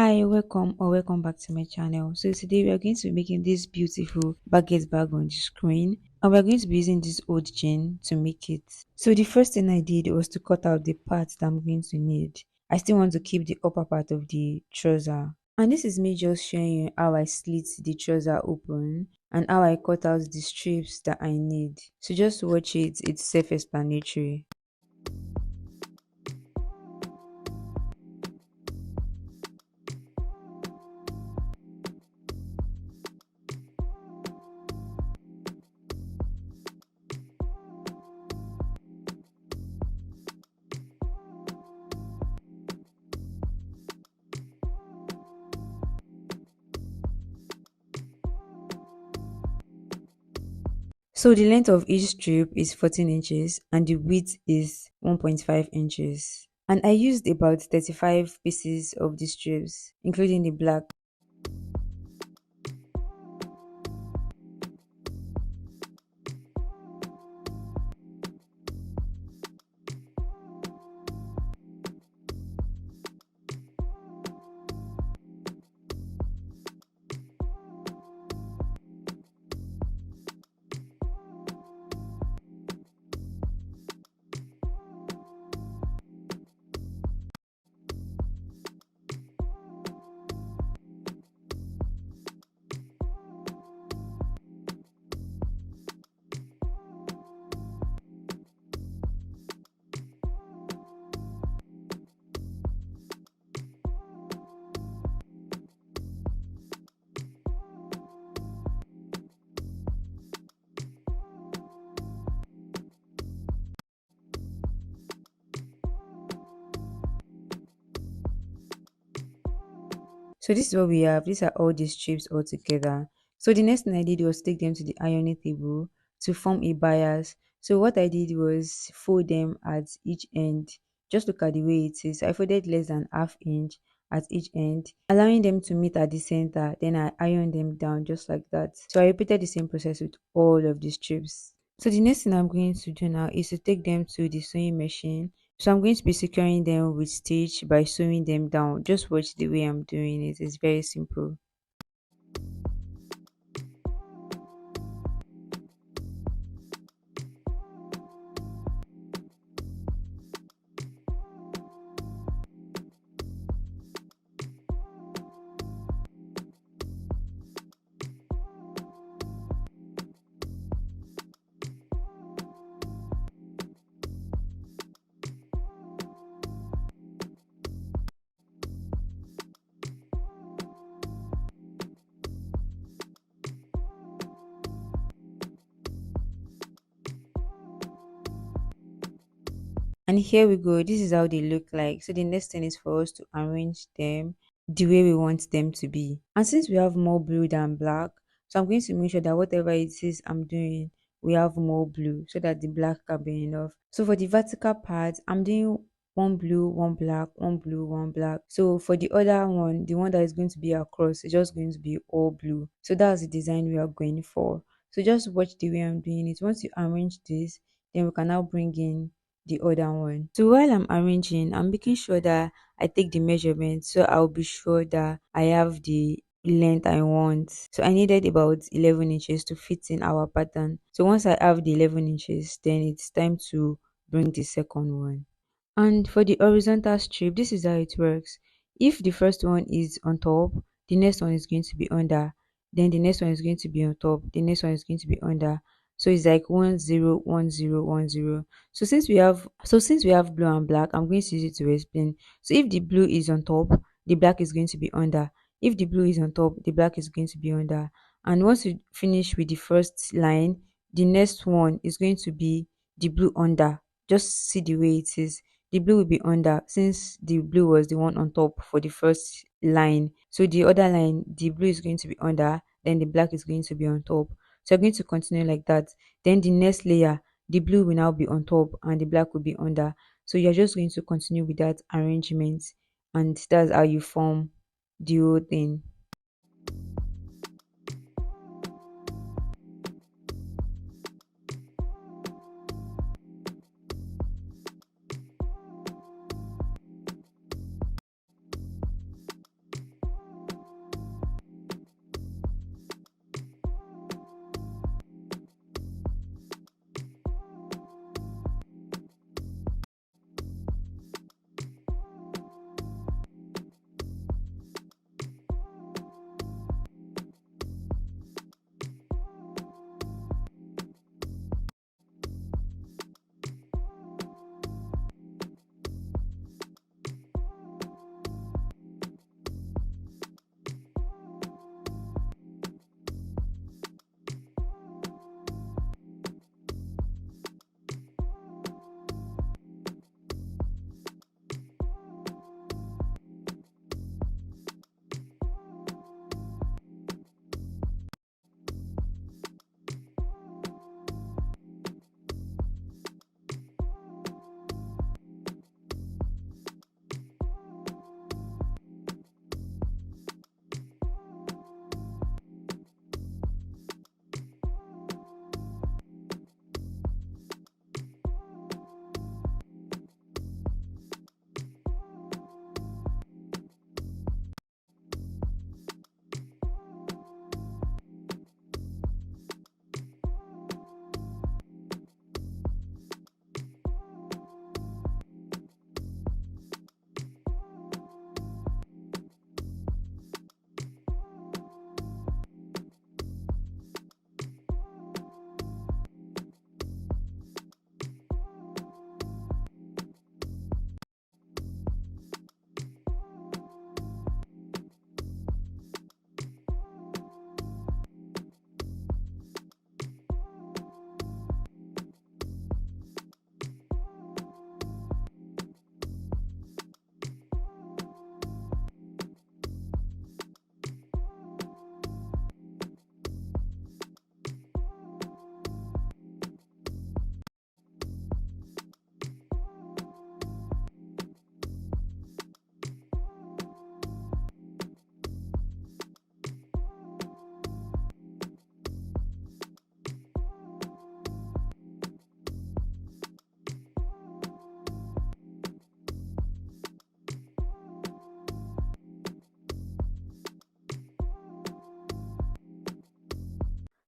Hi, welcome or welcome back to my channel. So today we are going to be making this beautiful baguette bag on the screen, and we are going to be using this old jean to make it. So the first thing I did was to cut out the parts that I'm going to need. I still want to keep the upper part of the trouser, and this is me just showing you how I slit the trouser open and how I cut out the strips that I need. So just watch it, it's self-explanatory. So the length of each strip is 14 inches and the width is 1.5 inches. And I used about 35 pieces of the strips, including the black. So this is what we have. These are all the strips all together. So the next thing I did was take them to the ironing table to form a bias. So what I did was fold them at each end. Just look at the way it is. I folded less than half inch at each end, allowing them to meet at the center. Then I ironed them down just like that. So I repeated the same process with all of the strips. So the next thing I'm going to do now is to take them to the sewing machine. So I'm going to be securing them with stitch by sewing them down. Just watch the way I'm doing it. It's very simple. And here we go. This is how they look like. So the next thing is for us to arrange them the way we want them to be. And since we have more blue than black, so I'm going to make sure that whatever it is I'm doing, we have more blue so that the black can be enough. So for the vertical part, I'm doing one blue, one black, one blue, one black. So for the other one, the one that is going to be across, it's just going to be all blue. So that's the design we are going for. So just watch the way I'm doing it. Once you arrange this, then we can now bring in the other one. So while I'm arranging, I'm making sure that I take the measurement, so I'll be sure that I have the length I want. So I needed about 11 inches to fit in our pattern. So once I have the 11 inches, then it's time to bring the second one. And for the horizontal strip, this is how it works. If the first one is on top, the next one is going to be under, then the next one is going to be on top, the next one is going to be under. So it's like 101010. So since we have blue and black, I'm going to use it to explain. So if the blue is on top, the black is going to be under. If the blue is on top, the black is going to be under. And once you finish with the first line, the next one is going to be the blue under. Just see the way it is. The blue will be under, since the blue was the one on top for the first line. So the other line, the blue is going to be under, then the black is going to be on top. So I'm going to continue like that. Then the next layer, the blue will now be on top and the black will be under. So you're just going to continue with that arrangement, and that's how you form the whole thing.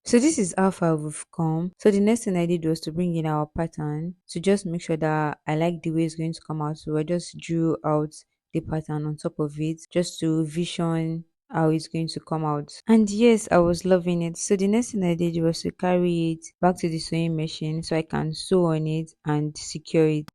So this is how far we've come. So the next thing I did was to bring in our pattern to just make sure that I like the way it's going to come out. So I just drew out the pattern on top of it just to vision how it's going to come out. And yes, I was loving it. So the next thing I did was to carry it back to the sewing machine so I can sew on it and secure it.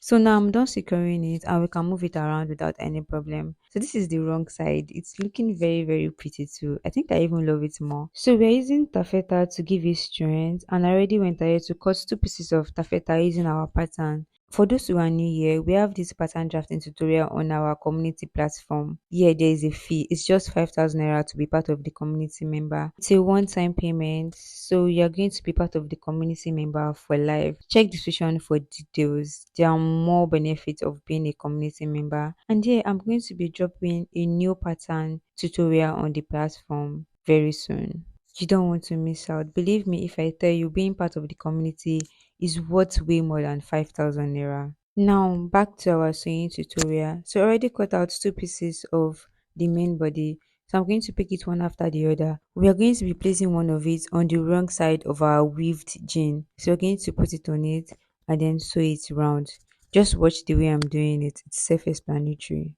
So now I'm done securing it and we can move it around without any problem. So this is the wrong side. It's looking very, very pretty too. I think I even love it more. So we're using taffeta to give it strength, and I already went ahead to cut two pieces of taffeta using our pattern. For those who are new here, we have this pattern drafting tutorial on our community platform. Here, there is a fee. It's just 5,000 naira to be part of the community member. It's a one-time payment, so you're going to be part of the community member for life. Check the description for details. There are more benefits of being a community member. And yeah, I'm going to be dropping a new pattern tutorial on the platform very soon. You don't want to miss out. Believe me if I tell you, being part of the community is worth way more than 5,000 naira. Now back to our sewing tutorial. So I already cut out two pieces of the main body. So I'm going to pick it one after the other. We are going to be placing one of it on the wrong side of our weaved jean. So we're going to put it on it and then sew it round. Just watch the way I'm doing it. It's self-explanatory.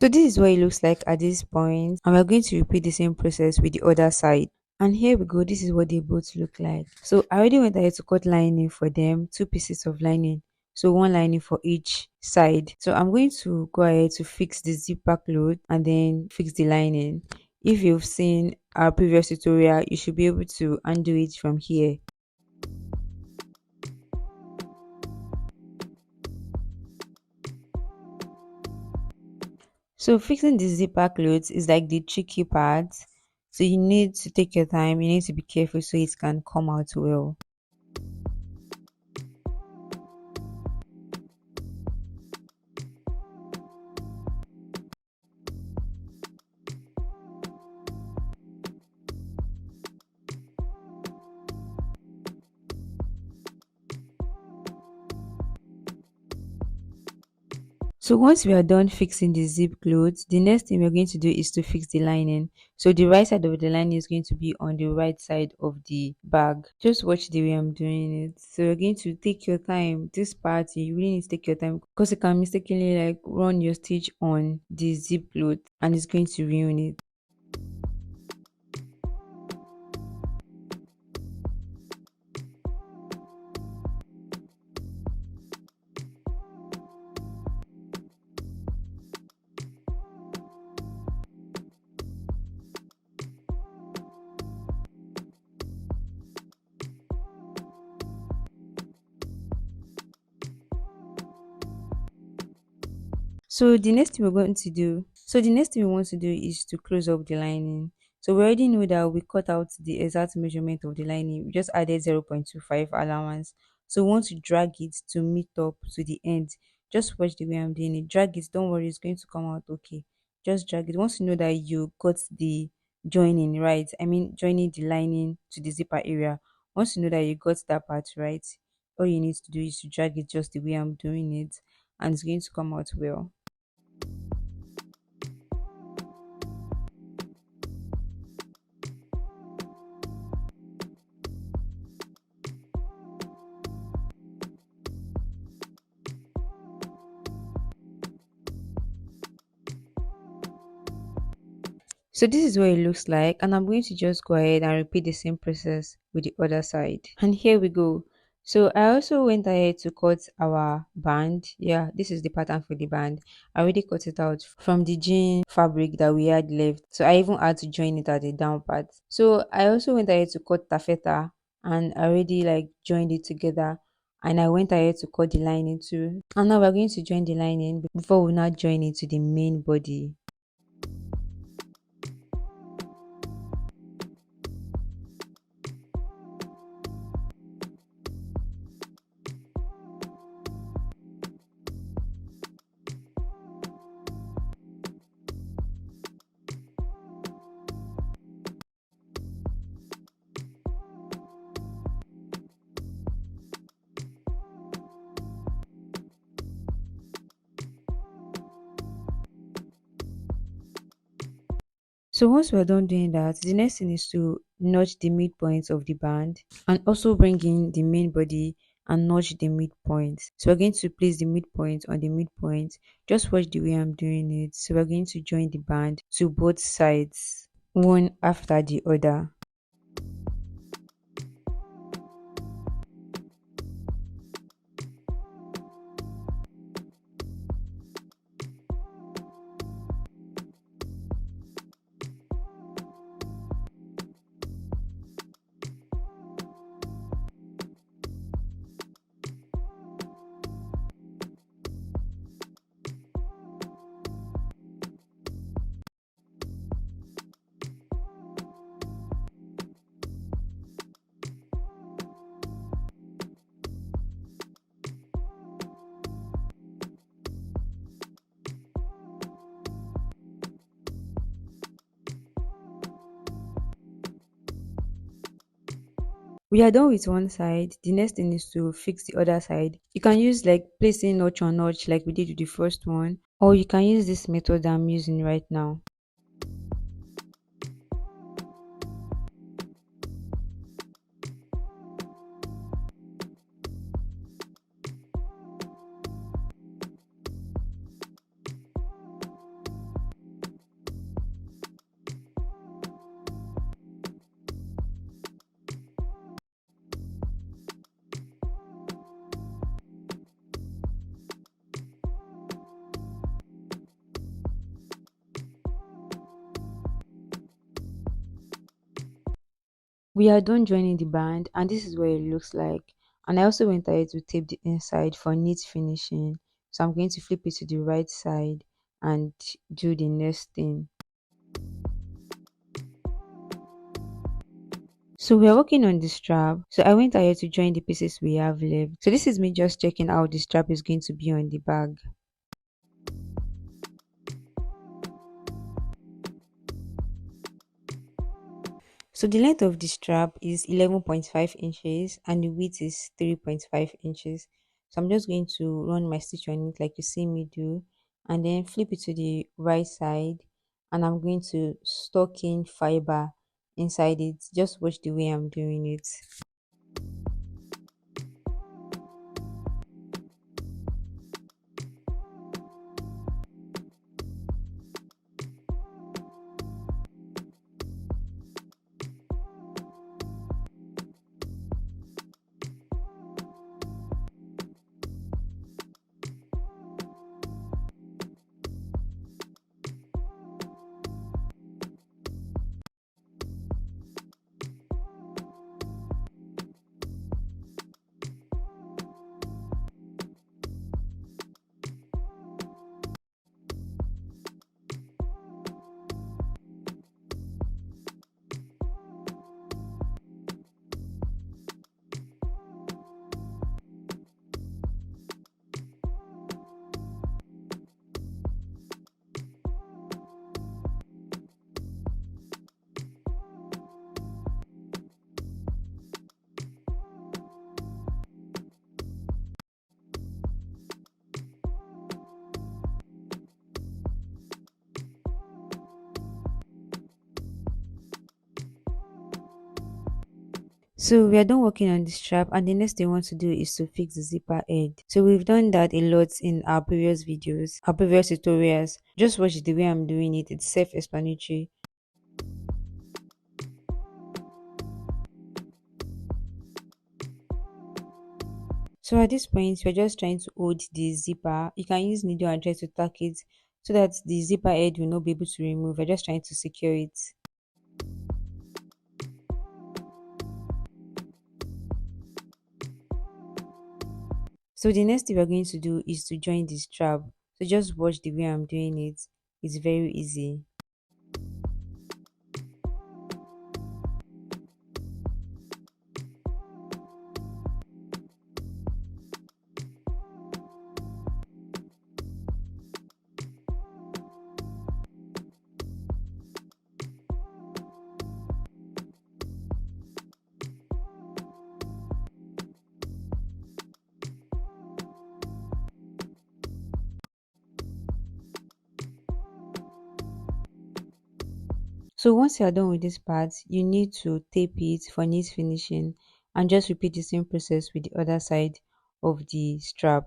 So this is what it looks like at this point, and we're going to repeat the same process with the other side. And here we go. This is what they both look like. So I already went ahead to cut lining for them, two pieces of lining. So one lining for each side. So I'm going to go ahead to fix the zipper cloth and then fix the lining. If you've seen our previous tutorial, you should be able to undo it from here. So fixing the zipper clothes is like the tricky part. So you need to take your time, you need to be careful so it can come out well. So once we are done fixing the zip clothes, the next thing we're going to do is to fix the lining. So the right side of the lining is going to be on the right side of the bag. Just watch the way I'm doing it. So you're going to take your time. This part, you really need to take your time because you can mistakenly like run your stitch on the zip cloth and it's going to ruin it. So the next thing we want to do is to close up the lining. So we already know that we cut out the exact measurement of the lining. We just added 0.25 allowance. So we want to drag it to meet up to the end. Just watch the way I'm doing it. Drag it. Don't worry, it's going to come out okay. Just drag it. Once you know that you got the joining right, I mean joining the lining to the zipper area. Once you know that you got that part right, all you need to do is to drag it just the way I'm doing it, and it's going to come out well. So this is what it looks like, and I'm going to just go ahead and repeat the same process with the other side. And here we go. So I also went ahead to cut our band. Yeah, this is the pattern for the band. I already cut it out from the jean fabric that we had left. So I even had to join it at the down part. So I also went ahead to cut taffeta, and I already like joined it together. And I went ahead to cut the lining too. And now we're going to join the lining before we now join it to the main body. So once we're done doing that, the next thing is to notch the midpoint of the band and also bring in the main body and notch the midpoint. So we're going to place the midpoint on the midpoint. Just watch the way I'm doing it. So we're going to join the band to both sides, one after the other. We are done with one side. The next thing is to fix the other side. You can use like placing notch on notch like we did with the first one, or you can use this method I'm using right now. We are done joining the band, and this is what it looks like. And I also went ahead to tape the inside for neat finishing. So I'm going to flip it to the right side and do the next thing. So we are working on the strap. So I went ahead to join the pieces we have left. So this is me just checking how the strap is going to be on the bag. So the length of the strap is 11.5 inches and the width is 3.5 inches. So I'm just going to run my stitch on it like you see me do, and then flip it to the right side, and I'm going to stock in fiber inside it. Just watch the way I'm doing it. So we are done working on the strap, and the next thing we want to do is to fix the zipper head. So we've done that a lot in our previous videos, our previous tutorials. Just watch the way I'm doing it. It's self-explanatory. So at this point, you're just trying to hold the zipper. You can use needle and try to tack it so that the zipper head will not be able to remove. You're just trying to secure it. So the next thing we're going to do is to join the strap. So just watch the way I'm doing it. It's very easy. So once you are done with this part, you need to tape it for neat finishing and just repeat the same process with the other side of the strap.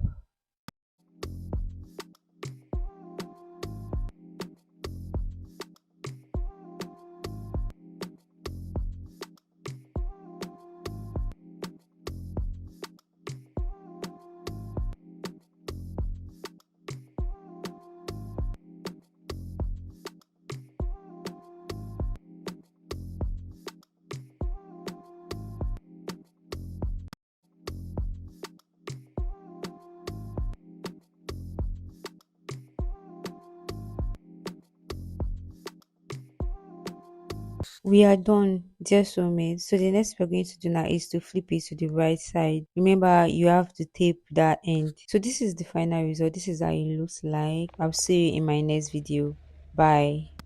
We are done, dear soulmate. So the next we're going to do now is to flip it to the right side. Remember, you have to tape that end. So this is the final result. This is how it looks like. I'll see you in my next video. Bye.